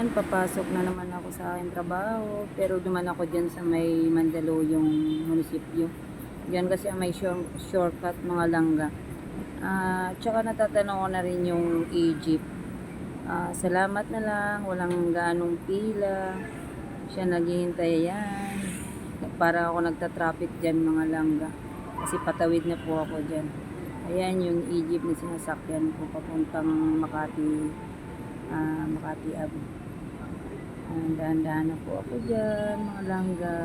Ayan, papasok na naman ako sa aking trabaho. Pero duman ako dyan sa may Mandaluyong munisipyo. Diyan kasi may shortcut mga langga. Tsaka natatanaw ko na rin yung Egypt. Salamat na lang, walang ganong pila. Siya naghihintay yan. Para ako nagta-traffic dyan mga langga. Kasi patawid na po ako dyan. Ayan yung Egypt na sinasakyan ko papuntang Makati. Makati Abu. Dahan-dahan na po ako dyan mga langga.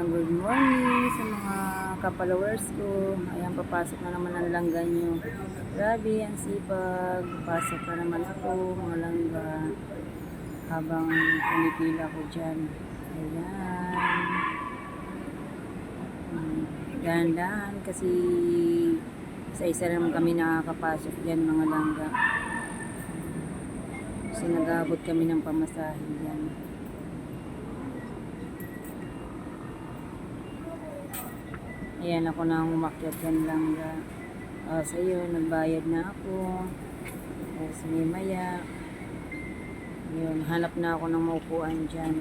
Good morning sa mga kapalawers ko. Ayan, papasok na naman ang langga nyo. Grabe, ang sipag. Papasok na naman ako mga langga. Habang pumipila ko dyan. Ayan. Dahan-dahan kasi sa isa naman kami nakakapasok dyan mga langga. Kasi nag-aabot kami ng pamasahe dyan. Ayan, ako na ang umakyat dyan langga. Sa iyo, nagbayad na ako. Sige maya. Yun, hanap na ako ng maupuan dyan.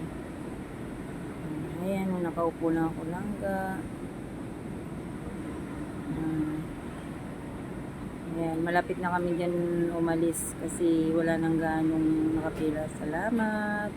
Ayan, nakaupo na ako langga. Ayan, malapit na kami dyan umalis kasi wala nang ganong nakapila. Salamat.